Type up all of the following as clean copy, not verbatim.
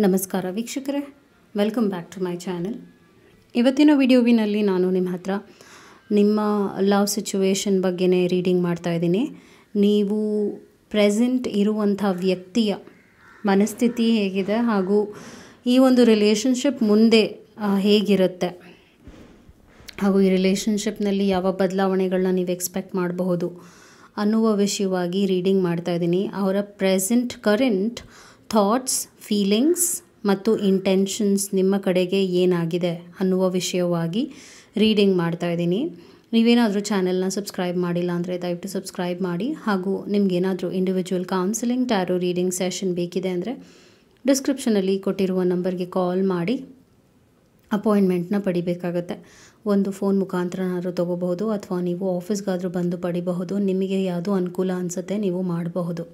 ನಮಸ್ಕಾರ ವೀಕ್ಷಕರೇ, welcome back to my channel. ಇವತ್ತಿನ ವಿಡಿಯೋವಿನಲ್ಲಿ ನಾನು ನಿಮ್ಮ ಹತ್ರ ನಿಮ್ಮ ಲವ್ ಸಿಚುವೇಶನ್ ಬಗ್ಗೆನೇ ರೀಡಿಂಗ್ ಮಾಡ್ತಾ ಇದ್ದೀನಿ. ನೀವು ಪ್ರೆಸೆಂಟ್ ಇರುವಂಥ ವ್ಯಕ್ತಿಯ ಮನಸ್ಥಿತಿ ಹೇಗಿದೆ ಹಾಗೂ ಈ ಒಂದು ರಿಲೇಷನ್ಶಿಪ್ ಮುಂದೆ ಹೇಗಿರುತ್ತೆ ಹಾಗೂ ಈ ರಿಲೇಷನ್ಶಿಪ್ನಲ್ಲಿ ಯಾವ ಬದಲಾವಣೆಗಳನ್ನ ನೀವು ಎಕ್ಸ್ಪೆಕ್ಟ್ ಮಾಡಬಹುದು ಅನ್ನುವ ವಿಷಯವಾಗಿ ರೀಡಿಂಗ್ ಮಾಡ್ತಾ ಇದ್ದೀನಿ. ಅವರ ಕರೆಂಟ್ ಥಾಟ್ಸ್, ಫೀಲಿಂಗ್ಸ್ ಮತ್ತು ಇಂಟೆನ್ಷನ್ಸ್ ನಿಮ್ಮ ಕಡೆಗೆ ಏನಾಗಿದೆ ಅನ್ನುವ ವಿಷಯವಾಗಿ ರೀಡಿಂಗ್ ಮಾಡ್ತಾ ಇದ್ದೀನಿ. ನೀವೇನಾದರೂ ಚಾನೆಲ್ನ ಸಬ್ಸ್ಕ್ರೈಬ್ ಮಾಡಿಲ್ಲ ಅಂದರೆ ದಯವಿಟ್ಟು ಸಬ್ಸ್ಕ್ರೈಬ್ ಮಾಡಿ. ಹಾಗೂ ನಿಮಗೇನಾದರೂ individual counselling, tarot reading session ಬೇಕಿದೆ ಅಂದರೆ ಡಿಸ್ಕ್ರಿಪ್ಷನಲ್ಲಿ ಕೊಟ್ಟಿರುವ ನಂಬರ್ಗೆ ಕಾಲ್ ಮಾಡಿ ಅಪಾಯಿಂಟ್ಮೆಂಟ್ನ ಪಡಿಬೇಕಾಗತ್ತೆ. ಒಂದು ಫೋನ್ ಮುಖಾಂತರನಾದರೂ ತೊಗೋಬಹುದು ಅಥವಾ ನೀವು ಆಫೀಸ್ಗಾದರೂ ಬಂದು ಪಡಿಬಹುದು. ನಿಮಗೆ ಯಾವುದು ಅನುಕೂಲ ಅನಿಸುತ್ತೆ ನೀವು ಮಾಡಬಹುದು.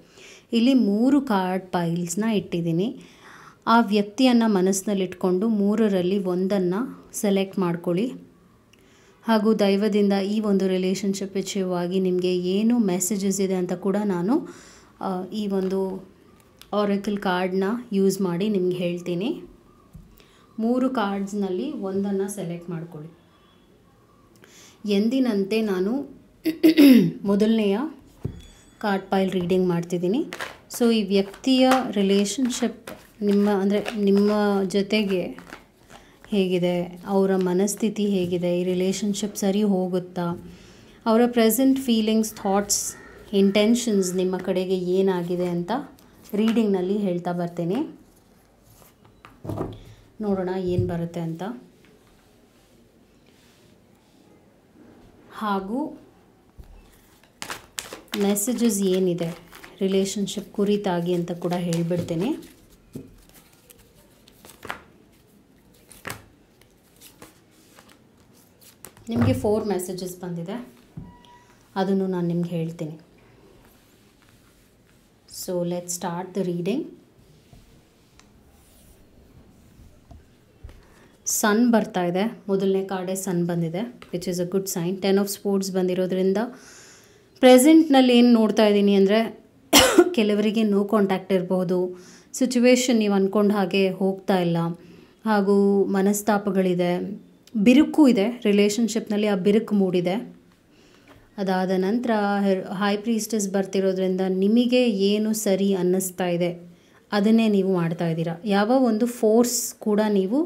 ಇಲ್ಲಿ 3 ಕಾರ್ಡ್ ಪೈಲ್ಸ್ನ ಇಟ್ಟಿದ್ದೀನಿ. ಆ ವ್ಯಕ್ತಿಯನ್ನು ಮನಸ್ಸಿನಲ್ಲಿಟ್ಕೊಂಡು 3ರಲ್ಲಿ ಒಂದನ್ನು ಸೆಲೆಕ್ಟ್ ಮಾಡ್ಕೊಳ್ಳಿ. ಹಾಗೂ ದೈವದಿಂದ ಈ ಒಂದು ರಿಲೇಷನ್ಶಿಪ್ ವಿಷಯವಾಗಿ ನಿಮಗೆ ಏನು ಮೆಸೇಜಸ್ ಇದೆ ಅಂತ ಕೂಡ ನಾನು ಈ ಒಂದು ಆರೆಕಲ್ ಕಾರ್ಡ್ನ ಯೂಸ್ ಮಾಡಿ ನಿಮ್ಗೆ ಹೇಳ್ತೀನಿ. 3 ಕಾರ್ಡ್ಸ್ನಲ್ಲಿ ಒಂದನ್ನು ಸೆಲೆಕ್ಟ್ ಮಾಡ್ಕೊಳ್ಳಿ. ಎಂದಿನಂತೆ ನಾನು ಮೊದಲನೆಯ ಕಾರ್ಡ್ ಪೈಲ್ ರೀಡಿಂಗ್ ಮಾಡ್ತಿದ್ದೀನಿ. ಸೊ ಈ ವ್ಯಕ್ತಿಯ ರಿಲೇಷನ್ಶಿಪ್ ನಿಮ್ಮ ಜೊತೆಗೆ ಹೇಗಿದೆ, ಅವರ ಮನಸ್ಥಿತಿ ಹೇಗಿದೆ, ಈ ರಿಲೇಷನ್ಶಿಪ್ ಸರಿ ಹೋಗುತ್ತಾ, ಅವರ ಪ್ರೆಸೆಂಟ್ ಫೀಲಿಂಗ್ಸ್, ಥಾಟ್ಸ್, ಇಂಟೆನ್ಷನ್ಸ್ ನಿಮ್ಮ ಕಡೆಗೆ ಏನಾಗಿದೆ ಅಂತ ರೀಡಿಂಗ್ನಲ್ಲಿ ಹೇಳ್ತಾ ಬರ್ತೀನಿ. ನೋಡೋಣ ಏನು ಬರುತ್ತೆ ಅಂತ. ಹಾಗೂ ಮೆಸೇಜಸ್ ಏನಿದೆ ರಿಲೇಷನ್ಶಿಪ್ ಕುರಿತಾಗಿ ಅಂತ ಕೂಡ ಹೇಳಿಬಿಡ್ತೀನಿ. ನಿಮಗೆ 4 ಮೆಸೇಜಸ್ ಬಂದಿದೆ, ಅದನ್ನು ನಾನು ನಿಮ್ಗೆ ಹೇಳ್ತೀನಿ. So let's start the reading. Sun ಬರ್ತಾ ಇದೆ. ಮೊದಲನೇ ಕಾರ್ಡೇ ಸನ್ ಬಂದಿದೆ, which is a good sign. 10 of swords ಬಂದಿರೋದ್ರಿಂದ ಪ್ರೆಸೆಂಟ್ನಲ್ಲಿ ಏನು ನೋಡ್ತಾ ಇದ್ದೀನಿ ಅಂದರೆ ಕೆಲವರಿಗೆ ನೋ ಕಾಂಟ್ಯಾಕ್ಟ್ ಇರಬಹುದು. ಸಿಚುವೇಶನ್ ನೀವು ಅಂದ್ಕೊಂಡು ಹಾಗೆ ಹೋಗ್ತಾ ಇಲ್ಲ, ಹಾಗೂ ಮನಸ್ತಾಪಗಳಿದೆ, ಬಿರುಕು ಇದೆ ರಿಲೇಷನ್ಶಿಪ್ನಲ್ಲಿ. ಆ ಬಿರುಕು ಮೂಡಿದೆ. ಅದಾದ ನಂತರ ಹೈ ಪ್ರೀಸ್ಟಸ್ ಬರ್ತಿರೋದ್ರಿಂದ ನಿಮಗೆ ಏನು ಸರಿ ಅನ್ನಿಸ್ತಾ ಇದೆ ಅದನ್ನೇ ನೀವು ಮಾಡ್ತಾ ಇದ್ದೀರಾ. ಯಾವ ಒಂದು ಫೋರ್ಸ್ ಕೂಡ ನೀವು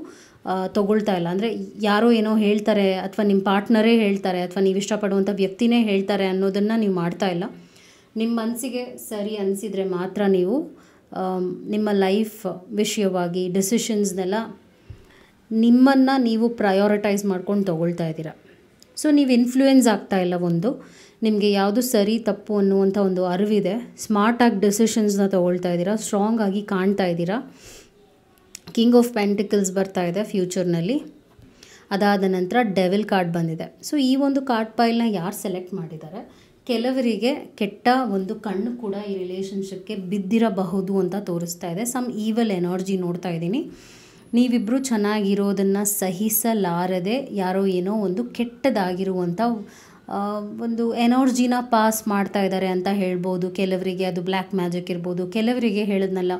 ತೊಗೊಳ್ತಾ ಇಲ್ಲ. ಅಂದರೆ ಯಾರೋ ಏನೋ ಹೇಳ್ತಾರೆ ಅಥವಾ ನಿಮ್ಮ ಪಾರ್ಟ್ನರೇ ಹೇಳ್ತಾರೆ ಅಥವಾ ನೀವು ಇಷ್ಟಪಡುವಂಥ ವ್ಯಕ್ತಿನೇ ಹೇಳ್ತಾರೆ ಅನ್ನೋದನ್ನು ನೀವು ಮಾಡ್ತಾ ಇಲ್ಲ. ನಿಮ್ಮ ಮನಸ್ಸಿಗೆ ಸರಿ ಅನಿಸಿದರೆ ಮಾತ್ರ ನೀವು ನಿಮ್ಮ ಲೈಫ್ ವಿಷಯವಾಗಿ ಡಿಸಿಷನ್ಸ್ನೆಲ್ಲ ನಿಮ್ಮನ್ನು ನೀವು ಪ್ರಯಾರಿಟೈಸ್ ಮಾಡ್ಕೊಂಡು ತೊಗೊಳ್ತಾ ಇದ್ದೀರಾ. ಸೊ ನೀವು ಇನ್ಫ್ಲೂಯೆನ್ಸ್ ಆಗ್ತಾ ಇಲ್ಲ. ಒಂದು ನಿಮಗೆ ಯಾವುದು ಸರಿ ತಪ್ಪು ಅನ್ನುವಂಥ ಒಂದು ಅರಿವಿದೆ. ಸ್ಮಾರ್ಟಾಗಿ ಡಿಸಿಷನ್ಸ್ನ ತೊಗೊಳ್ತಾ ಇದ್ದೀರಾ, ಸ್ಟ್ರಾಂಗ್ ಆಗಿ ಕಾಣ್ತಾ ಇದ್ದೀರಾ. ಕಿಂಗ್ ಆಫ್ ಪೆಂಟಿಕಲ್ಸ್ ಬರ್ತಾ ಇದೆ ಫ್ಯೂಚರ್ನಲ್ಲಿ. ಅದಾದ ನಂತರ ಡೆವಿಲ್ ಕಾರ್ಡ್ ಬಂದಿದೆ. ಸೊ ಈ ಒಂದು ಕಾರ್ಡ್ ಪೈಲ್ನ ಯಾರು ಸೆಲೆಕ್ಟ್ ಮಾಡಿದ್ದಾರೆ, ಕೆಲವರಿಗೆ ಕೆಟ್ಟ ಒಂದು ಕಣ್ಣು ಕೂಡ ಈ ರಿಲೇಷನ್ಶಿಪ್ಗೆ ಬಿದ್ದಿರಬಹುದು ಅಂತ ತೋರಿಸ್ತಾ ಇದೆ. ಸಮ್ ಈವಲ್ ಎನರ್ಜಿ ನೋಡ್ತಾ ಇದ್ದೀನಿ. ನೀವಿಬ್ಬರು ಚೆನ್ನಾಗಿರೋದನ್ನು ಸಹಿಸಲಾರದೆ ಯಾರೋ ಏನೋ ಒಂದು ಕೆಟ್ಟದಾಗಿರುವಂಥ ಒಂದು ಎನರ್ಜಿನ ಪಾಸ್ ಮಾಡ್ತಾ ಇದ್ದಾರೆ ಅಂತ ಹೇಳ್ಬೋದು. ಕೆಲವರಿಗೆ ಅದು ಬ್ಲ್ಯಾಕ್ ಮ್ಯಾಜಿಕ್ ಇರ್ಬೋದು. ಕೆಲವರಿಗೆ ಹೇಳಿದ್ನಲ್ಲ,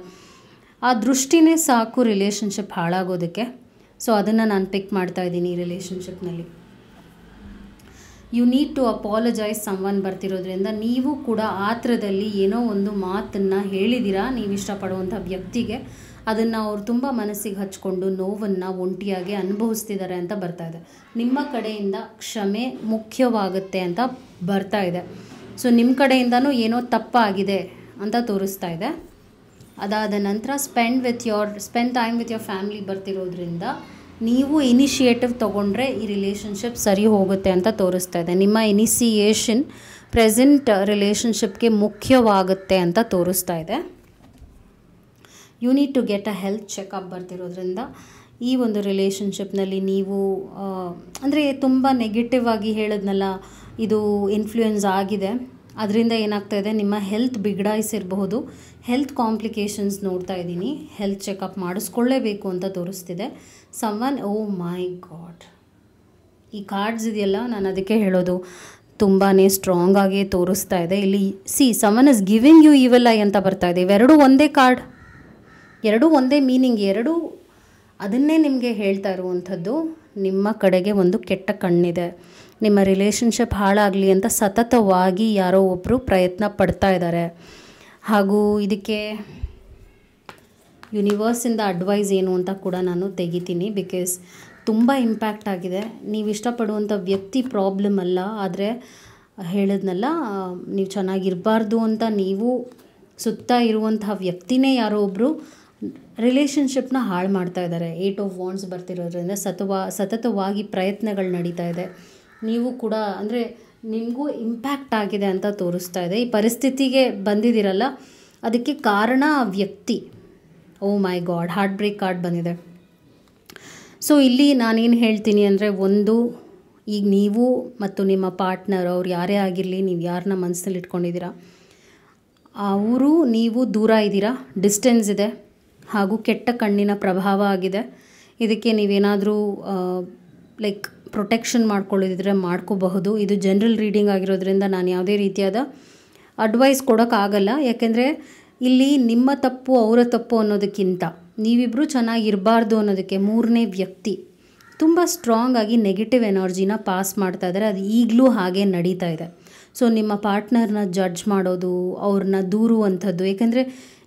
ಆ ದೃಷ್ಟಿನೇ ಸಾಕು ರಿಲೇಷನ್ಶಿಪ್ ಹಾಳಾಗೋದಕ್ಕೆ. ಸೊ ಅದನ್ನು ನಾನು ಪಿಕ್ ಮಾಡ್ತಾ ಇದ್ದೀನಿ ಈ ರಿಲೇಷನ್ಶಿಪ್ನಲ್ಲಿ. You need to apologize someone ಬರ್ತಿರೋದ್ರಿಂದ ನೀವು ಕೂಡ ಆತ್ರದಲ್ಲಿ ಏನೋ ಒಂದು ಮಾತನ್ನು ಹೇಳಿದ್ದೀರಾ ನೀವು ಇಷ್ಟಪಡುವಂಥ ವ್ಯಕ್ತಿಗೆ. ಅದನ್ನು ಅವ್ರು ತುಂಬ ಮನಸ್ಸಿಗೆ ಹಚ್ಕೊಂಡು ನೋವನ್ನು ಒಂಟಿಯಾಗಿ ಅನುಭವಿಸ್ತಿದ್ದಾರೆ ಅಂತ ಬರ್ತಾ ಇದೆ. ನಿಮ್ಮ ಕಡೆಯಿಂದ ಕ್ಷಮೆ ಮುಖ್ಯವಾಗುತ್ತೆ ಅಂತ ಬರ್ತಾ ಇದೆ. ಸೊ ನಿಮ್ಮ ಕಡೆಯಿಂದನೂ ಏನೋ ತಪ್ಪಾಗಿದೆ ಅಂತ ತೋರಿಸ್ತಾ ಇದೆ. ಅದಾದ ನಂತರ spend time with your family ಬರ್ತಿರೋದ್ರಿಂದ ನೀವು ಇನಿಷಿಯೇಟಿವ್ ತೊಗೊಂಡ್ರೆ ಈ ರಿಲೇಷನ್ಶಿಪ್ ಸರಿ ಹೋಗುತ್ತೆ ಅಂತ ತೋರಿಸ್ತಾ ಇದೆ. ನಿಮ್ಮ ಇನಿಸಿಯೇಷನ್ ಪ್ರೆಸೆಂಟ್ ರಿಲೇಷನ್ಶಿಪ್ಗೆ ಮುಖ್ಯವಾಗುತ್ತೆ ಅಂತ ತೋರಿಸ್ತಾ ಇದೆ. You need to get a health checkup ಬರ್ತಿರೋದ್ರಿಂದ ಈ ಒಂದು ರಿಲೇಷನ್ಶಿಪ್ನಲ್ಲಿ ನೀವು ಅಂದರೆ ತುಂಬ ನೆಗೆಟಿವ್ ಆಗಿ ಹೇಳಿದ್ನಲ್ಲ, ಇದು ಇನ್ಫ್ಲೂಯೆನ್ಸ್ ಆಗಿದೆ. ಅದರಿಂದ ಏನಾಗ್ತಾ ಇದೆ, ನಿಮ್ಮ ಹೆಲ್ತ್ ಬಿಗಡಾಯಿಸಿರಬಹುದು. ಹೆಲ್ತ್ ಕಾಂಪ್ಲಿಕೇಶನ್ಸ್ ನೋಡ್ತಾ ಇದ್ದೀನಿ. ಹೆಲ್ತ್ ಚೆಕಪ್ ಮಾಡಿಸ್ಕೊಳ್ಳೇಬೇಕು ಅಂತ ತೋರಿಸ್ತಿದೆ. ಓ ಮೈ ಗಾಡ್, ಈ ಕಾರ್ಡ್ಸ್ ಇದೆಯಲ್ಲ, ನಾನು ಅದಕ್ಕೆ ಹೇಳೋದು ತುಂಬಾ ಸ್ಟ್ರಾಂಗ್ ಆಗಿ ತೋರಿಸ್ತಾ ಇದೆ. ಇಲ್ಲಿ someone is giving you evil eye ಅಂತ ಬರ್ತಾ ಇದೆ. ಇವೆರಡು ಒಂದೇ ಕಾರ್ಡ್. ಎರಡೂ ಒಂದೇ ಮೀನಿಂಗ್, ಎರಡೂ ಅದನ್ನೇ ನಿಮಗೆ ಹೇಳ್ತಾ ಇರುವಂಥದ್ದು. ನಿಮ್ಮ ಕಡೆಗೆ ಒಂದು ಕೆಟ್ಟ ಕಣ್ಣಿದೆ, ನಿಮ್ಮ ರಿಲೇಷನ್ಶಿಪ್ ಹಾಳಾಗಲಿ ಅಂತ ಸತತವಾಗಿ ಯಾರೋ ಒಬ್ಬರು ಪ್ರಯತ್ನ ಪಡ್ತಾ ಇದ್ದಾರೆ. ಹಾಗೂ ಇದಕ್ಕೆ ಯೂನಿವರ್ಸಿಂದ ಅಡ್ವೈಸ್ ಏನು ಅಂತ ಕೂಡ ನಾನು ತೆಗಿತೀನಿ. ಬಿಕಾಸ್ ತುಂಬ ಇಂಪ್ಯಾಕ್ಟ್ ಆಗಿದೆ. ನೀವು ಇಷ್ಟಪಡುವಂಥ ವ್ಯಕ್ತಿ ಪ್ರಾಬ್ಲಮ್ ಅಲ್ಲ, ಆದರೆ ಹೇಳಿದ್ನಲ್ಲ, ನೀವು ಚೆನ್ನಾಗಿರಬಾರ್ದು ಅಂತ ನೀವು ಸುತ್ತ ಇರುವಂತಹ ವ್ಯಕ್ತಿನೇ ಯಾರೋ ಒಬ್ಬರು ರಿಲೇಷನ್ಶಿಪ್ನ ಹಾಳು ಮಾಡ್ತಾ ಇದ್ದಾರೆ. 8 ಆಫ್ ವಾಂಡ್ಸ್ ಬರ್ತಿರೋದ್ರಿಂದ ಸತತವಾಗಿ ಪ್ರಯತ್ನಗಳು ನಡೀತಾ ಇದೆ. ನೀವು ಕೂಡ ಅಂದರೆ ನಿಮಗೂ ಇಂಪ್ಯಾಕ್ಟ್ ಆಗಿದೆ ಅಂತ ತೋರಿಸ್ತಾ ಇದೆ. ಈ ಪರಿಸ್ಥಿತಿಗೆ ಬಂದಿದ್ದೀರಲ್ಲ, ಅದಕ್ಕೆ ಕಾರಣ ಆ ವ್ಯಕ್ತಿ. ಓ ಮೈ ಗಾಡ್, ಹಾರ್ಟ್ ಬ್ರೇಕ್ ಕಾರ್ಡ್ ಬಂದಿದೆ. ಸೊ ಇಲ್ಲಿ ನಾನೇನು ಹೇಳ್ತೀನಿ ಅಂದರೆ, ಒಂದು, ಈಗ ನೀವು ಮತ್ತು ನಿಮ್ಮ ಪಾರ್ಟ್ನರ್, ಅವ್ರು ಯಾರೇ ಆಗಿರಲಿ, ನೀವು ಯಾರನ್ನ ಮನಸ್ಸಲ್ಲಿ ಇಟ್ಕೊಂಡಿದ್ದೀರಾ, ಅವರು ನೀವು ದೂರ ಇದ್ದೀರಾ, ಡಿಸ್ಟೆನ್ಸ್ ಇದೆ, ಹಾಗೂ ಕೆಟ್ಟ ಕಣ್ಣಿನ ಪ್ರಭಾವ ಆಗಿದೆ. ಇದಕ್ಕೆ ನೀವೇನಾದರೂ ಲೈಕ್ ಪ್ರೊಟೆಕ್ಷನ್ ಮಾಡ್ಕೊಳ್ಳೋದಿದ್ರೆ ಮಾಡ್ಕೋಬಹುದು. ಇದು ಜನರಲ್ ರೀಡಿಂಗ್ ಆಗಿರೋದ್ರಿಂದ ನಾನು ಯಾವುದೇ ರೀತಿಯಾದ ಅಡ್ವೈಸ್ ಕೊಡೋಕ್ಕಾಗಲ್ಲ. ಯಾಕೆಂದರೆ ಇಲ್ಲಿ ನಿಮ್ಮ ತಪ್ಪು ಅವರ ತಪ್ಪು ಅನ್ನೋದಕ್ಕಿಂತ ನೀವಿಬ್ಬರು ಚೆನ್ನಾಗಿರಬಾರ್ದು ಅನ್ನೋದಕ್ಕೆ ಮೂರನೇ ವ್ಯಕ್ತಿ ತುಂಬ ಸ್ಟ್ರಾಂಗ್ ಆಗಿ ನೆಗೆಟಿವ್ ಎನರ್ಜಿನ ಪಾಸ್ ಮಾಡ್ತಾ ಇದ್ದಾರೆ. ಅದು ಈಗಲೂ ಹಾಗೆ ನಡೀತಾ ಇದೆ. ಸೊ ನಿಮ್ಮ ಪಾರ್ಟ್ನರ್ನ ಜಡ್ಜ್ ಮಾಡೋದು, ಅವ್ರನ್ನ ದೂರುವಂಥದ್ದು, ಏಕೆಂದರೆ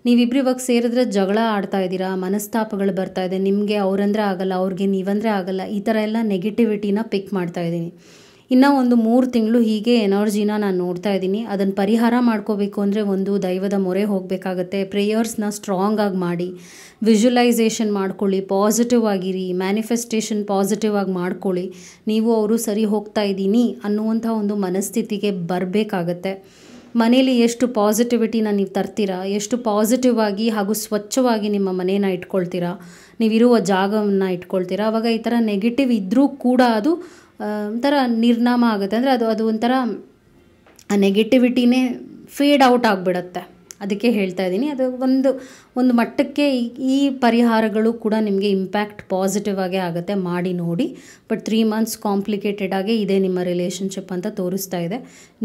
ನೀವಿಬ್ಬರು ಇವಾಗ ಸೇರಿದ್ರೆ ಜಗಳ ಆಡ್ತಾ ಇದ್ದೀರಾ, ಮನಸ್ತಾಪಗಳು ಬರ್ತಾ ಇದೆ, ನಿಮಗೆ ಅವರಂದರೆ ಆಗಲ್ಲ, ಅವ್ರಿಗೆ ನೀವಂದರೆ ಆಗಲ್ಲ, ಈ ಥರ ಎಲ್ಲ ನೆಗೆಟಿವಿಟಿನ ಪಿಕ್ ಮಾಡ್ತಾ ಇದ್ದೀನಿ. ಇನ್ನೂ ಒಂದು 3 ತಿಂಗಳು ಹೀಗೆ ಎನರ್ಜಿನ ನಾನು ನೋಡ್ತಾ ಇದ್ದೀನಿ. ಅದನ್ನು ಪರಿಹಾರ ಮಾಡ್ಕೋಬೇಕು ಅಂದರೆ ಒಂದು ದೈವದ ಮೊರೆ ಹೋಗಬೇಕಾಗತ್ತೆ. ಪ್ರೇಯರ್ಸ್ನ ಸ್ಟ್ರಾಂಗ್ ಆಗಿ ಮಾಡಿ, ವಿಜುವಲೈಸೇಷನ್ ಮಾಡ್ಕೊಳ್ಳಿ, ಪಾಸಿಟಿವ್ ಆಗಿರಿ, ಮ್ಯಾನಿಫೆಸ್ಟೇಷನ್ ಪಾಸಿಟಿವ್ ಆಗಿ ಮಾಡ್ಕೊಳ್ಳಿ. ನೀವು ಅವರು ಸರಿ ಹೋಗ್ತಾ ಇದ್ದೀನಿ ಅನ್ನುವಂಥ ಒಂದು ಮನಸ್ಥಿತಿಗೆ ಬರಬೇಕಾಗತ್ತೆ. ಮನೇಲಿ ಎಷ್ಟು ಪಾಸಿಟಿವಿಟಿನ ನೀವು ತರ್ತೀರಾ, ಎಷ್ಟು ಪಾಸಿಟಿವ್ ಆಗಿ ಹಾಗೂ ಸ್ವಚ್ಛವಾಗಿ ನಿಮ್ಮ ಮನೇನ ಇಟ್ಕೊಳ್ತೀರಾ, ನೀವಿರುವ ಜಾಗವನ್ನು ಇಟ್ಕೊಳ್ತೀರಾ, ಆವಾಗ ಈ ಥರ ನೆಗೆಟಿವ್ ಇದ್ದರೂ ಕೂಡ ಅದು ಒಂಥರ ನಿರ್ನಾಮ ಆಗುತ್ತೆ. ಅಂದರೆ ಅದು ಒಂಥರ ಆ ನೆಗೆಟಿವಿಟಿನೇ ಫೇಡ್ ಔಟ್ ಆಗಿಬಿಡತ್ತೆ. ಅದಕ್ಕೆ ಹೇಳ್ತಾ ಇದ್ದೀನಿ. ಅದು ಒಂದು ಮಟ್ಟಕ್ಕೆ ಈ ಪರಿಹಾರಗಳು ಕೂಡ ನಿಮಗೆ ಇಂಪ್ಯಾಕ್ಟ್ ಪಾಸಿಟಿವ್ ಆಗೇ ಆಗುತ್ತೆ. ಮಾಡಿ ನೋಡಿ. ಬಟ್ 3 ಮಂತ್ಸ್ ಕಾಂಪ್ಲಿಕೇಟೆಡ್ ಆಗೇ ಇದೆ ನಿಮ್ಮ ರಿಲೇಷನ್ಶಿಪ್ ಅಂತ ತೋರಿಸ್ತಾ ಇದೆ.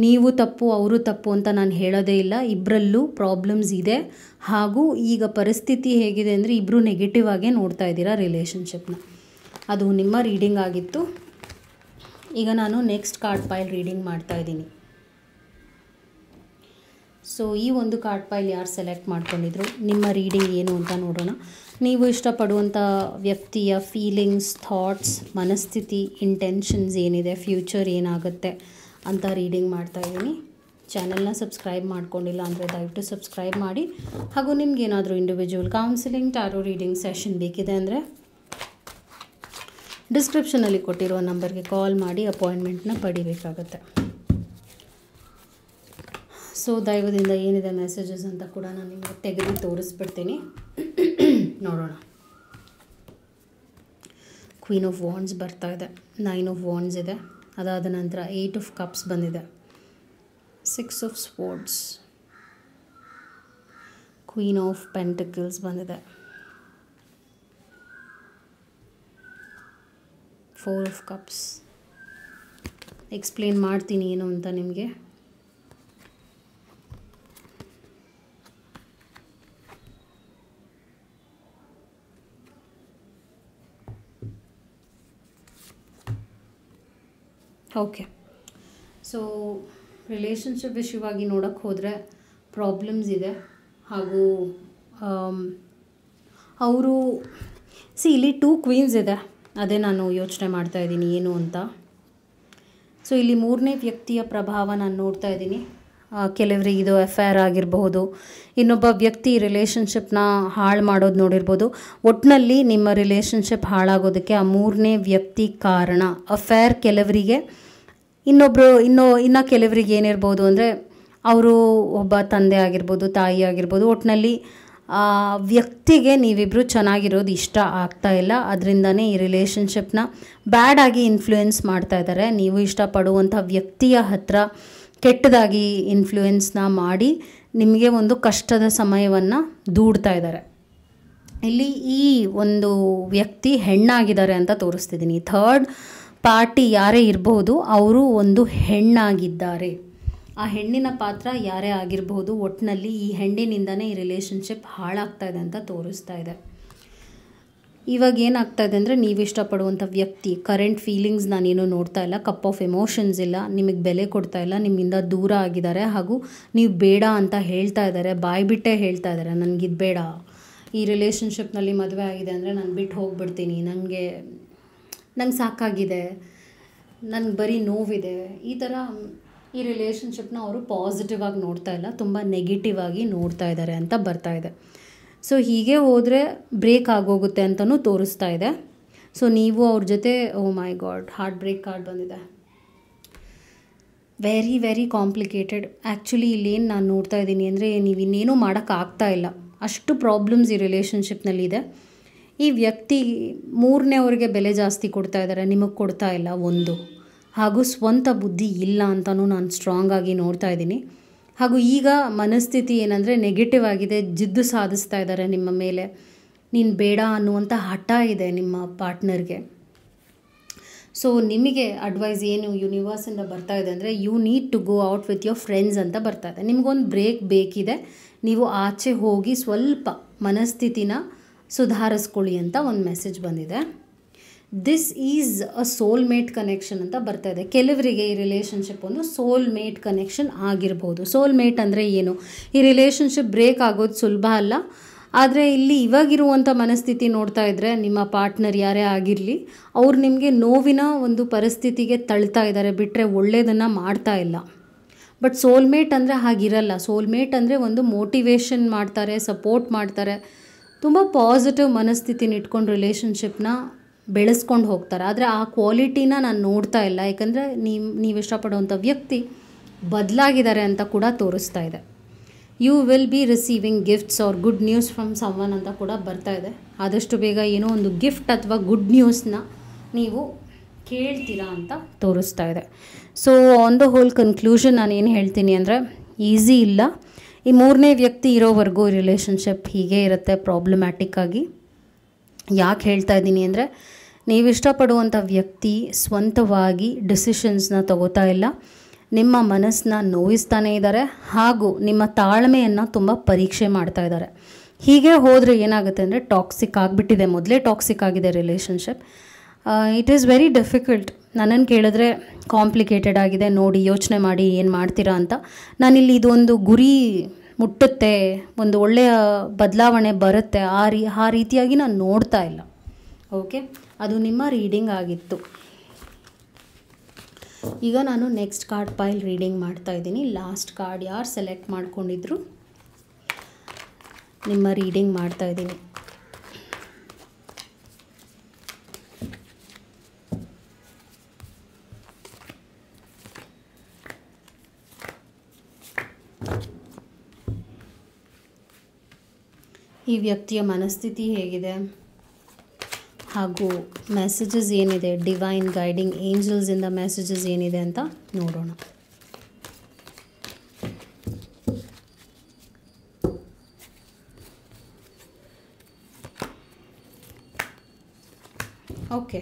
ನೀವು ತಪ್ಪು ಅವರು ತಪ್ಪು ಅಂತ ನಾನು ಹೇಳೋದೇ ಇಲ್ಲ. ಇಬ್ಬರಲ್ಲೂ ಪ್ರಾಬ್ಲಮ್ಸ್ ಇದೆ. ಹಾಗೂ ಈಗ ಪರಿಸ್ಥಿತಿ ಹೇಗಿದೆ ಅಂದರೆ ಇಬ್ಬರು ನೆಗೆಟಿವ್ ಆಗೇ ನೋಡ್ತಾ ಇದ್ದೀರಾ ರಿಲೇಷನ್ಶಿಪ್ನ. ಅದು ನಿಮ್ಮ ರೀಡಿಂಗ್ ಆಗಿತ್ತು. ಈಗ ನಾನು ನೆಕ್ಸ್ಟ್ ಕಾರ್ಡ್ ಪೈಲ್ ರೀಡಿಂಗ್ ಮಾಡ್ತಾ ಇದ್ದೀನಿ. ಸೊ ಈ ಒಂದು ಕಾರ್ಡ್ ಪೈಲ್ ಯಾರು ಸೆಲೆಕ್ಟ್ ಮಾಡ್ಕೊಂಡಿದ್ರು, ನಿಮ್ಮ ರೀಡಿಂಗ್ ಏನು ಅಂತ ನೋಡೋಣ. ನೀವು ಇಷ್ಟಪಡುವಂಥ ವ್ಯಕ್ತಿಯ ಫೀಲಿಂಗ್ಸ್, ಥಾಟ್ಸ್, ಮನಸ್ಥಿತಿ, ಇಂಟೆನ್ಷನ್ಸ್ ಏನಿದೆ, ಫ್ಯೂಚರ್ ಏನಾಗುತ್ತೆ ಅಂತ ರೀಡಿಂಗ್ ಮಾಡ್ತಾ ಇದ್ದೀನಿ. ಚಾನಲ್ನ ಸಬ್ಸ್ಕ್ರೈಬ್ ಮಾಡ್ಕೊಂಡಿಲ್ಲ ಅಂದರೆ ದಯವಿಟ್ಟು ಸಬ್ಸ್ಕ್ರೈಬ್ ಮಾಡಿ. ಹಾಗೂ ನಿಮ್ಗೇನಾದರೂ individual counselling, tarot reading session ಬೇಕಿದೆ ಅಂದರೆ ಡಿಸ್ಕ್ರಿಪ್ಷನಲ್ಲಿ ಕೊಟ್ಟಿರುವ ನಂಬರ್ಗೆ ಕಾಲ್ ಮಾಡಿ ಅಪಾಯಿಂಟ್ಮೆಂಟ್ನ ಪಡಿಬೇಕಾಗತ್ತೆ. ಸೊ ದೈವದಿಂದ ಏನಿದೆ ಮೆಸೇಜಸ್ ಅಂತ ಕೂಡ ನಾನು ನಿಮಗೆ ತೆಗೆದು ತೋರಿಸ್ಬಿಡ್ತೀನಿ. ನೋಡೋಣ. ಕ್ವೀನ್ ಆಫ್ ವಾಂಡ್ಸ್ ಬರ್ತಾ ಇದೆ, 9 ಆಫ್ ವಾಂಡ್ಸ್ ಇದೆ, ಅದಾದ ನಂತರ 8 ಆಫ್ ಕಪ್ಸ್ ಬಂದಿದೆ, 6 ಆಫ್ ಸ್ವೋರ್ಡ್ಸ್, ಕ್ವೀನ್ ಆಫ್ ಪೆಂಟಿಕಲ್ಸ್ ಬಂದಿದೆ, 4 ಆಫ್ ಕಪ್ಸ್. ಎಕ್ಸ್ಪ್ಲೇನ್ ಮಾಡ್ತೀನಿ ಏನು ಅಂತ ನಿಮಗೆ. ಓಕೆ. ಸೊ ರಿಲೇಷನ್ಶಿಪ್ ವಿಷಯವಾಗಿ ನೋಡೋಕ್ಕೆ ಹೋದರೆ ಪ್ರಾಬ್ಲಮ್ಸ್ ಇದೆ. ಹಾಗೂ ಅವರು ಇಲ್ಲಿ 2 ಕ್ವೀನ್ಸ್ ಇದೆ. ಅದೇ ನಾನು ಯೋಚನೆ ಮಾಡ್ತಾಯಿದ್ದೀನಿ ಏನು ಅಂತ. ಸೊ ಇಲ್ಲಿ ಮೂರನೇ ವ್ಯಕ್ತಿಯ ಪ್ರಭಾವ ನಾನು ನೋಡ್ತಾ ಇದ್ದೀನಿ. ಕೆಲವರಿಗೆ ಇದು ಅಫೇರ್ ಆಗಿರಬಹುದು, ಇನ್ನೊಬ್ಬ ವ್ಯಕ್ತಿ ರಿಲೇಷನ್ಶಿಪ್ನ ಹಾಳು ಮಾಡೋದು ನೋಡಿರ್ಬೋದು. ಒಟ್ಟಿನಲ್ಲಿ ನಿಮ್ಮ ರಿಲೇಷನ್ಶಿಪ್ ಹಾಳಾಗೋದಕ್ಕೆ ಆ ಮೂರನೇ ವ್ಯಕ್ತಿ ಕಾರಣ. ಅಫೇರ್ ಕೆಲವರಿಗೆ, ಇನ್ನು ಕೆಲವರಿಗೆ ಏನಿರ್ಬೋದು ಅಂದರೆ ಅವರು ಒಬ್ಬ ತಂದೆ ಆಗಿರ್ಬೋದು, ತಾಯಿ ಆಗಿರ್ಬೋದು. ಒಟ್ಟಿನಲ್ಲಿ ಆ ವ್ಯಕ್ತಿಗೆ ನೀವಿಬ್ಬರು ಚೆನ್ನಾಗಿರೋದು ಇಷ್ಟ ಆಗ್ತಾ ಇಲ್ಲ. ಅದರಿಂದನೇ ಈ ರಿಲೇಷನ್ಶಿಪ್ನ ಬ್ಯಾಡಾಗಿ ಇನ್ಫ್ಲೂಯೆನ್ಸ್ ಮಾಡ್ತಾ ಇದ್ದಾರೆ. ನೀವು ಇಷ್ಟಪಡುವಂಥ ವ್ಯಕ್ತಿಯ ಹತ್ರ ಕೆಟ್ಟದಾಗಿ ಇನ್ಫ್ಲೂಯೆನ್ಸ್ನ ಮಾಡಿ ನಿಮಗೆ ಒಂದು ಕಷ್ಟದ ಸಮಯವನ್ನು ದೂಡ್ತಾ ಇದ್ದಾರೆ. ಇಲ್ಲಿ ಈ ಒಂದು ವ್ಯಕ್ತಿ ಹೆಣ್ಣಾಗಿದ್ದಾರೆ ಅಂತ ತೋರಿಸ್ತಿದ್ದೀನಿ. ಥರ್ಡ್ ಪಾರ್ಟಿ ಯಾರೇ ಇರಬಹುದು, ಅವರು ಒಂದು ಹೆಣ್ಣಾಗಿದ್ದಾರೆ. ಆ ಹೆಣ್ಣಿನ ಪಾತ್ರ ಯಾರೇ ಆಗಿರಬಹುದು, ಒಟ್ಟಿನಲ್ಲಿ ಈ ಹೆಣ್ಣಿನಿಂದನೇ ಈ ರಿಲೇಷನ್ಶಿಪ್ ಹಾಳಾಗ್ತಾ ಇದೆ ಅಂತ ತೋರಿಸ್ತಾ ಇದೆ. ಇವಾಗ ಏನಾಗ್ತಾ ಇದೆ ಅಂದರೆ, ನೀವು ಇಷ್ಟಪಡುವಂಥ ವ್ಯಕ್ತಿ ಕರೆಂಟ್ ಫೀಲಿಂಗ್ಸ್ ನಾನೇನು ನೋಡ್ತಾ ಇಲ್ಲ, ಕಪ್ ಆಫ್ ಎಮೋಷನ್ಸ್ ಇಲ್ಲ, ನಿಮಗೆ ಬೆಲೆ ಕೊಡ್ತಾ ಇಲ್ಲ, ನಿಮ್ಮಿಂದ ದೂರ ಆಗಿದ್ದಾರೆ, ಹಾಗೂ ನೀವು ಬೇಡ ಅಂತ ಹೇಳ್ತಾ ಇದ್ದಾರೆ, ಬಾಯ್ಬಿಟ್ಟೇ ಹೇಳ್ತಾ ಇದ್ದಾರೆ ನನಗಿದು ಬೇಡ, ಈ ರಿಲೇಷನ್ಶಿಪ್ನಲ್ಲಿ ಮದುವೆ ಆಗಿದೆ ಅಂದರೆ ನಾನು ಬಿಟ್ಟು ಹೋಗ್ಬಿಡ್ತೀನಿ, ನನಗೆ ಸಾಕಾಗಿದೆ, ನನಗೆ ಬರೀ ನೋವಿದೆ, ಈ ಥರ ಈ ರಿಲೇಷನ್ಶಿಪ್ನ ಅವರು ಪಾಸಿಟಿವ್ ಆಗಿ ನೋಡ್ತಾ ಇಲ್ಲ, ತುಂಬ ನೆಗೆಟಿವ್ ಆಗಿ ನೋಡ್ತಾ ಇದ್ದಾರೆ ಅಂತ ಬರ್ತಾ ಇದೆ. ಸೊ ಹೀಗೆ ಹೋದರೆ ಬ್ರೇಕ್ ಆಗೋಗುತ್ತೆ ಅಂತಲೂ ತೋರಿಸ್ತಾ ಇದೆ. ಸೊ ನೀವು ಅವ್ರ ಜೊತೆ, ಓ ಮೈ ಗಾಡ್, ಹಾರ್ಟ್ ಬ್ರೇಕ್ ಕಾರ್ಡ್ ಬಂದಿದೆ, ವೆರಿ ವೆರಿ ಕಾಂಪ್ಲಿಕೇಟೆಡ್. ಆ್ಯಕ್ಚುಲಿ ಇಲ್ಲೇನು ನಾನು ನೋಡ್ತಾ ಇದ್ದೀನಿ ಅಂದರೆ, ನೀವು ಇನ್ನೇನೂ ಮಾಡೋಕ್ಕಾಗ್ತಾ ಇಲ್ಲ, ಅಷ್ಟು ಪ್ರಾಬ್ಲಮ್ಸ್ ಈ ರಿಲೇಷನ್ಶಿಪ್ನಲ್ಲಿದೆ. ಈ ವ್ಯಕ್ತಿ ಮೂರನೇವ್ರಿಗೆ ಬೆಲೆ ಜಾಸ್ತಿ ಕೊಡ್ತಾ ಇದ್ದಾರೆ, ನಿಮಗೆ ಕೊಡ್ತಾ ಇಲ್ಲ ಒಂದು, ಹಾಗೂ ಸ್ವಂತ ಬುದ್ಧಿ ಇಲ್ಲ ಅಂತಲೂ ನಾನು ಸ್ಟ್ರಾಂಗ್ ಆಗಿ ನೋಡ್ತಾ ಇದ್ದೀನಿ. ಹಾಗೂ ಈಗ ಮನಸ್ಥಿತಿ ಏನಂದರೆ ನೆಗೆಟಿವ್ ಆಗಿದೆ, ಜಿದ್ದು ಸಾಧಿಸ್ತಾ ಇದ್ದಾರೆ ನಿಮ್ಮ ಮೇಲೆ, ನೀನು ಬೇಡ ಅನ್ನುವಂಥ ಹಠ ಇದೆ ನಿಮ್ಮ ಪಾರ್ಟ್ನರ್ಗೆ. ಸೊ ನಿಮಗೆ ಅಡ್ವೈಸ್ ಏನು ಯೂನಿವರ್ಸಿಂದ ಬರ್ತಾ ಇದೆ ಅಂದರೆ, you need to go out with your friends ಅಂತ ಬರ್ತಾ ಇದೆ. ನಿಮಗೊಂದು ಬ್ರೇಕ್ ಬೇಕಿದೆ, ನೀವು ಆಚೆ ಹೋಗಿ ಸ್ವಲ್ಪ ಮನಸ್ಥಿತಿನ ಸುಧಾರಿಸ್ಕೊಳ್ಳಿ ಅಂತ ಒಂದು ಮೆಸೇಜ್ ಬಂದಿದೆ. This is a soulmate connection ಅಂತ ಬರ್ತಾ ಇದೆ. ಕೆಲವರಿಗೆ ಈ ರಿಲೇಷನ್ಶಿಪ್ ಒಂದು ಸೋಲ್ಮೇಟ್ ಕನೆಕ್ಷನ್ ಆಗಿರ್ಬೋದು. ಸೋಲ್ಮೇಟ್ ಅಂದರೆ ಏನು? ಈ ರಿಲೇಷನ್ಶಿಪ್ ಬ್ರೇಕ್ ಆಗೋದು ಸುಲಭ ಅಲ್ಲ, ಆದರೆ ಇಲ್ಲಿ ಇವಾಗಿರುವಂಥ ಮನಸ್ಥಿತಿ ನೋಡ್ತಾ ಇದ್ದರೆ, ನಿಮ್ಮ ಪಾರ್ಟ್ನರ್ ಯಾರೇ ಆಗಿರಲಿ, ಅವ್ರು ನಿಮಗೆ ನೋವಿನ ಒಂದು ಪರಿಸ್ಥಿತಿಗೆ ತಳ್ತಾ ಇದ್ದಾರೆ, ಬಿಟ್ಟರೆ ಒಳ್ಳೆಯದನ್ನು ಮಾಡ್ತಾ ಇಲ್ಲ. ಬಟ್ ಸೋಲ್ಮೇಟ್ ಅಂದರೆ ಹಾಗಿರಲ್ಲ. ಸೋಲ್ಮೇಟ್ ಅಂದರೆ ಒಂದು ಮೋಟಿವೇಶನ್ ಮಾಡ್ತಾರೆ, ಸಪೋರ್ಟ್ ಮಾಡ್ತಾರೆ, ತುಂಬ ಪಾಸಿಟಿವ್ ಮನಸ್ಥಿತಿನ ಇಟ್ಕೊಂಡು ರಿಲೇಷನ್ಶಿಪ್ನ ಬೆಳೆಸ್ಕೊಂಡು ಹೋಗ್ತಾರೆ. ಆದರೆ ಆ ಕ್ವಾಲಿಟಿನ ನಾನು ನೋಡ್ತಾ ಇಲ್ಲ, ಯಾಕಂದರೆ ನೀವು ಇಷ್ಟಪಡುವಂಥ ವ್ಯಕ್ತಿ ಬದಲಾಗಿದ್ದಾರೆ ಅಂತ ಕೂಡ ತೋರಿಸ್ತಾ ಇದೆ. You will be receiving gifts or good news from someone ಅಂತ ಕೂಡ ಬರ್ತಾ ಇದೆ. ಆದಷ್ಟು ಬೇಗ ಏನೋ ಒಂದು ಗಿಫ್ಟ್ ಅಥವಾ ಗುಡ್ ನ್ಯೂಸ್ನ ನೀವು ಕೇಳ್ತೀರಾ ಅಂತ ತೋರಿಸ್ತಾ ಇದೆ. So on the whole conclusion ನಾನು ಏನು ಹೇಳ್ತೀನಿ ಅಂದರೆ, ಈಸಿ ಇಲ್ಲ. ಈ ಮೂರನೇ ವ್ಯಕ್ತಿ ಇರೋವರೆಗೂ ರಿಲೇಷನ್ಶಿಪ್ ಹೀಗೆ ಇರುತ್ತೆ, ಪ್ರಾಬ್ಲಮ್ಯಾಟಿಕ್ ಆಗಿ. ಯಾಕೆ ಹೇಳ್ತಾ ಇದ್ದೀನಿ ಅಂದರೆ, ನೀವು ಇಷ್ಟಪಡುವಂಥ ವ್ಯಕ್ತಿ ಸ್ವಂತವಾಗಿ ಡಿಸಿಷನ್ಸ್ನ ತಗೋತಾ ಇಲ್ಲ, ನಿಮ್ಮ ಮನಸ್ಸನ್ನ ನೋಯಿಸ್ತಾನೇ ಇದ್ದಾರೆ, ಹಾಗೂ ನಿಮ್ಮ ತಾಳ್ಮೆಯನ್ನು ತುಂಬ ಪರೀಕ್ಷೆ ಮಾಡ್ತಾ ಇದ್ದಾರೆ. ಹೀಗೆ ಹೋದರೆ ಏನಾಗುತ್ತೆ ಅಂದರೆ, ಟಾಕ್ಸಿಕ್ ಆಗಿಬಿಟ್ಟಿದೆ, ಮೊದಲೇ ಟಾಕ್ಸಿಕ್ ಆಗಿದೆ relationship. It is very difficult. ನನ್ನನ್ನು ಕೇಳಿದ್ರೆ ಕಾಂಪ್ಲಿಕೇಟೆಡ್ ಆಗಿದೆ, ನೋಡಿ ಯೋಚನೆ ಮಾಡಿ ಏನು ಮಾಡ್ತೀರಾ ಅಂತ. ನಾನಿಲ್ಲಿ ಇದೊಂದು ಗುರಿ ಮುಟ್ಟುತ್ತೆ, ಒಂದು ಒಳ್ಳೆಯ ಬದಲಾವಣೆ ಬರುತ್ತೆ, ಆ ರೀತಿಯಾಗಿ ನಾನು ನೋಡ್ತಾ ಇಲ್ಲ. ಓಕೆ, ಅದು ನಿಮ್ಮ ರೀಡಿಂಗ್ ಆಗಿತ್ತು. ಈಗ ನಾನು ನೆಕ್ಸ್ಟ್ ಕಾರ್ಡ್ ಪೈಲ್ ರೀಡಿಂಗ್ ಮಾಡ್ತಾ ಇದ್ದೀನಿ. ಲಾಸ್ಟ್ ಕಾರ್ಡ್ ಯಾರು ಸೆಲೆಕ್ಟ್ ಮಾಡ್ಕೊಂಡಿದ್ರು ನಿಮ್ಮ ರೀಡಿಂಗ್ ಮಾಡ್ತಾ ಇದ್ದೀನಿ. ಈ ವ್ಯಕ್ತಿಯ ಮನಸ್ಥಿತಿ ಹೇಗಿದೆ, ಹಾಗೂ ಮೆಸೇಜಸ್ ಏನಿದೆ, ಡಿವೈನ್ ಗೈಡಿಂಗ್ ಏಂಜಲ್ಸಿಂದ ಮೆಸೇಜಸ್ ಏನಿದೆ ಅಂತ ನೋಡೋಣ. ಓಕೆ,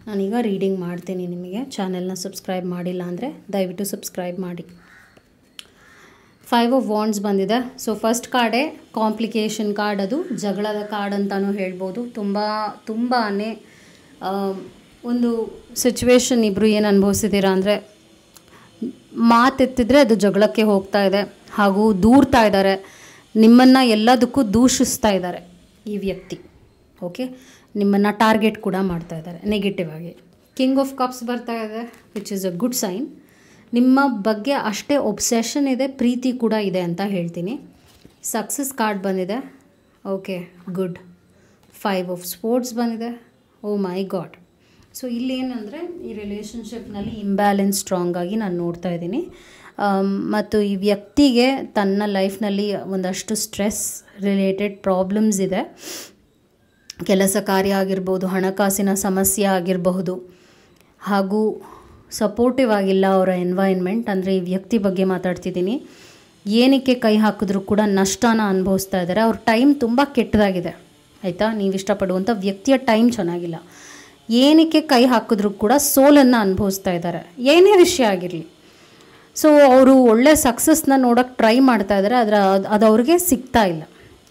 ನಾನೀಗ ರೀಡಿಂಗ್ ಮಾಡ್ತೀನಿ. ನಿಮಗೆ ಚಾನೆಲ್ನ ಸಬ್ಸ್ಕ್ರೈಬ್ ಮಾಡಿಲ್ಲ ಅಂದರೆ ದಯವಿಟ್ಟು ಸಬ್ಸ್ಕ್ರೈಬ್ ಮಾಡಿ. 5 ಆಫ್ ವಾಂಡ್ಸ್ ಬಂದಿದೆ. ಸೊ ಫಸ್ಟ್ ಕಾರ್ಡೇ ಕಾಂಪ್ಲಿಕೇಶನ್ ಕಾರ್ಡ್, ಅದು ಜಗಳದ ಕಾರ್ಡ್ ಅಂತಲೂ ಹೇಳ್ಬೋದು. ತುಂಬಾ ಒಂದು ಸಿಚುವೇಶನ್ ಇಬ್ಬರು ಏನು ಅನುಭವಿಸಿದ್ದೀರಾ ಅಂದರೆ, ಮಾತೆತ್ತಿದ್ರೆ ಅದು ಜಗಳಕ್ಕೆ ಹೋಗ್ತಾ ಇದೆ, ಹಾಗೂ ದೂರ್ತಾ ಇದ್ದಾರೆ, ನಿಮ್ಮನ್ನು ಎಲ್ಲದಕ್ಕೂ ದೂಷಿಸ್ತಾ ಇದ್ದಾರೆ ಈ ವ್ಯಕ್ತಿ. ಓಕೆ, ನಿಮ್ಮನ್ನು ಟಾರ್ಗೆಟ್ ಕೂಡ ಮಾಡ್ತಾ ಇದ್ದಾರೆ ನೆಗೆಟಿವ್ ಆಗಿ. ಕಿಂಗ್ ಆಫ್ ಕಪ್ಸ್ ಬರ್ತಾ ಇದೆ, which is a good sign. ನಿಮ್ಮ ಬಗ್ಗೆ ಅಷ್ಟೇ ಒಬ್ಸೆಷನ್ ಇದೆ, ಪ್ರೀತಿ ಕೂಡ ಇದೆ ಅಂತ ಹೇಳ್ತೀನಿ. ಸಕ್ಸಸ್ ಕಾರ್ಡ್ ಬಂದಿದೆ. Okay, good. 5 ಆಫ್ ಸ್ಪೋರ್ಟ್ಸ್ ಬಂದಿದೆ. ಓ ಮೈ ಗಾಡ್. ಸೊ ಇಲ್ಲೇನಂದರೆ, ಈ ರಿಲೇಷನ್ಶಿಪ್ನಲ್ಲಿ ಇಂಬ್ಯಾಲೆನ್ಸ್ ಸ್ಟ್ರಾಂಗ್ ಆಗಿ ನಾನು ನೋಡ್ತಾ ಇದ್ದೀನಿ. ಮತ್ತು ಈ ವ್ಯಕ್ತಿಗೆ ತನ್ನ ಲೈಫ್ನಲ್ಲಿ ಒಂದಷ್ಟು ಸ್ಟ್ರೆಸ್ ರಿಲೇಟೆಡ್ ಪ್ರಾಬ್ಲಮ್ಸ್ ಇದೆ. ಕೆಲಸ ಕಾರ್ಯ ಆಗಿರ್ಬೋದು, ಹಣಕಾಸಿನ ಸಮಸ್ಯೆ ಆಗಿರಬಹುದು, ಹಾಗೂ ಸಪೋರ್ಟಿವ್ ಆಗಿಲ್ಲ ಅವರ ಎನ್ವೈರ್ನ್ಮೆಂಟ್. ಅಂದರೆ ಈ ವ್ಯಕ್ತಿ ಬಗ್ಗೆ ಮಾತಾಡ್ತಿದ್ದೀನಿ. ಏನಕ್ಕೆ ಕೈ ಹಾಕಿದ್ರೂ ಕೂಡ ನಷ್ಟನ ಅನುಭವಿಸ್ತಾ ಇದ್ದಾರೆ. ಅವ್ರ ಟೈಮ್ ತುಂಬ ಕೆಟ್ಟದಾಗಿದೆ, ಆಯಿತಾ? ನೀವು ಇಷ್ಟಪಡುವಂಥ ವ್ಯಕ್ತಿಯ ಟೈಮ್ ಚೆನ್ನಾಗಿಲ್ಲ. ಏನಕ್ಕೆ ಕೈ ಹಾಕಿದ್ರೂ ಕೂಡ ಸೋಲನ್ನು ಅನುಭವಿಸ್ತಾ ಇದ್ದಾರೆ, ಏನೇ ವಿಷಯ ಆಗಿರಲಿ. ಸೊ ಅವರು ಒಳ್ಳೆ ಸಕ್ಸಸ್ನ ನೋಡೋಕ್ಕೆ ಟ್ರೈ ಮಾಡ್ತಾ ಇದ್ದಾರೆ, ಆದರೆ ಅದು ಅವ್ರಿಗೆ ಸಿಗ್ತಾ ಇಲ್ಲ.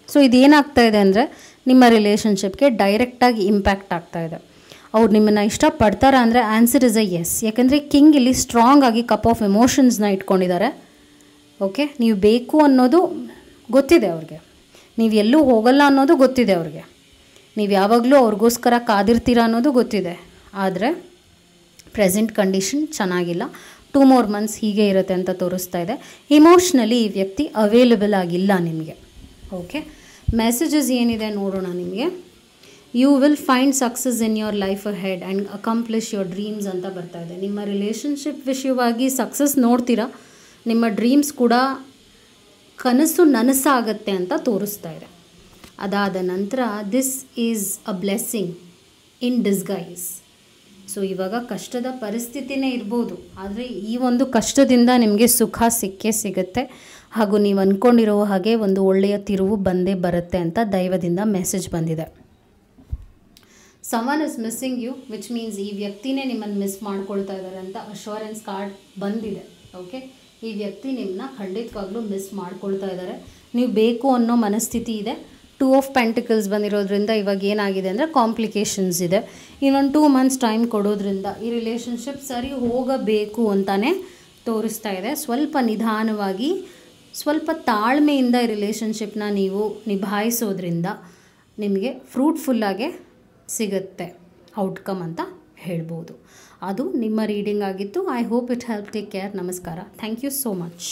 ಸೊ ಇದೇನಾಗ್ತಾ ಇದೆ ಅಂದರೆ ನಿಮ್ಮ ರಿಲೇಷನ್ಶಿಪ್ಗೆ ಡೈರೆಕ್ಟಾಗಿ ಇಂಪ್ಯಾಕ್ಟ್ ಆಗ್ತಾ ಇದೆ. ಅವ್ರು ನಿಮ್ಮನ್ನು ಇಷ್ಟಪಡ್ತಾರಾ ಅಂದರೆ ಆನ್ಸರ್ ಇಸ್ ಅ ಎಸ್. ಯಾಕಂದರೆ ಕಿಂಗ್ ಇಲ್ಲಿ ಸ್ಟ್ರಾಂಗ್ ಆಗಿ ಕಪ್ ಆಫ್ ಎಮೋಷನ್ಸ್ನ ಇಟ್ಕೊಂಡಿದ್ದಾರೆ. ಓಕೆ, ನೀವು ಬೇಕು ಅನ್ನೋದು ಗೊತ್ತಿದೆ ಅವ್ರಿಗೆ, ನೀವು ಎಲ್ಲೂ ಹೋಗಲ್ಲ ಅನ್ನೋದು ಗೊತ್ತಿದೆ ಅವ್ರಿಗೆ, ನೀವು ಯಾವಾಗಲೂ ಅವ್ರಿಗೋಸ್ಕರ ಕಾದಿರ್ತೀರಾ ಅನ್ನೋದು ಗೊತ್ತಿದೆ. ಆದರೆ ಪ್ರೆಸೆಂಟ್ ಕಂಡೀಷನ್ ಚೆನ್ನಾಗಿಲ್ಲ. 2 more months ಹೀಗೆ ಇರುತ್ತೆ ಅಂತ ತೋರಿಸ್ತಾ ಇದೆ. ಇಮೋಷ್ನಲಿ ಈ ವ್ಯಕ್ತಿ ಅವೈಲೇಬಲ್ ಆಗಿಲ್ಲ ನಿಮಗೆ. ಓಕೆ, ಮೆಸೇಜಸ್ ಏನಿದೆ ನೋಡೋಣ ನಿಮಗೆ. You will find success in your life ahead and accomplish your dreams ಅಂತ ಬರ್ತಾ ಇದೆ. ನಿಮ್ಮ ರಿಲೇಷನ್ಶಿಪ್ ವಿಷಯವಾಗಿ ಸಕ್ಸಸ್ ನೋಡ್ತೀರಾ, ನಿಮ್ಮ ಡ್ರೀಮ್ಸ್ ಕೂಡ ಕನಸು ನನಸಾಗತ್ತೆ ಅಂತ ತೋರಿಸ್ತಾ ಇದೆ. ಅದಾದ ನಂತರ this is a blessing in disguise. So ಇವಾಗ ಕಷ್ಟದ ಪರಿಸ್ಥಿತಿನೇ ಇರ್ಬೋದು, ಆದರೆ ಈ ಒಂದು ಕಷ್ಟದಿಂದ ನಿಮಗೆ ಸುಖ ಸಿಕ್ಕೇ ಸಿಗುತ್ತೆ, ಹಾಗೂ ನೀವು ಅಂದ್ಕೊಂಡಿರೋ ಹಾಗೆ ಒಂದು ಒಳ್ಳೆಯ ತಿರುವು ಬಂದೇ ಬರುತ್ತೆ ಅಂತ ದೈವದಿಂದ ಮೆಸೇಜ್ ಬಂದಿದೆ. Someone is missing you, which means ಈ ವ್ಯಕ್ತಿನೇ ನಿಮ್ಮನ್ನು ಮಿಸ್ ಮಾಡ್ಕೊಳ್ತಾ ಇದ್ದಾರೆ ಅಂತ ಅಶ್ಯೂರೆನ್ಸ್ ಕಾರ್ಡ್ ಬಂದಿದೆ. ಓಕೆ, ಈ ವ್ಯಕ್ತಿ ನಿಮ್ಮನ್ನ ಖಂಡಿತವಾಗ್ಲೂ ಮಿಸ್ ಮಾಡ್ಕೊಳ್ತಾ ಇದ್ದಾರೆ. ನೀವು ಬೇಕು ಅನ್ನೋ ಮನಸ್ಥಿತಿ ಇದೆ. 2 of Pentacles ಬಂದಿರೋದ್ರಿಂದ ಇವಾಗ ಏನಾಗಿದೆ ಅಂದರೆ ಕಾಂಪ್ಲಿಕೇಶನ್ಸ್ ಇದೆ. ಇನ್ನೊಂದು 2 months ಟೈಮ್ ಕೊಡೋದ್ರಿಂದ ಈ ರಿಲೇಷನ್ಶಿಪ್ ಸರಿ ಹೋಗಬೇಕು ಅಂತಲೇ ತೋರಿಸ್ತಾ ಇದೆ. ಸ್ವಲ್ಪ ನಿಧಾನವಾಗಿ, ಸ್ವಲ್ಪ ತಾಳ್ಮೆಯಿಂದ ಈ ರಿಲೇಷನ್ಶಿಪ್ನ ನೀವು ನಿಭಾಯಿಸೋದ್ರಿಂದ ನಿಮಗೆ ಫ್ರೂಟ್ಫುಲ್ಲಾಗೆ ಸಿಗುತ್ತೆ ಔಟ್ಕಮ್ ಅಂತ ಹೇಳ್ಬೋದು. ಅದು ನಿಮ್ಮ ರೀಡಿಂಗ್ ಆಗಿತ್ತು. I hope it help. Take care. ನಮಸ್ಕಾರ. Thank you so much.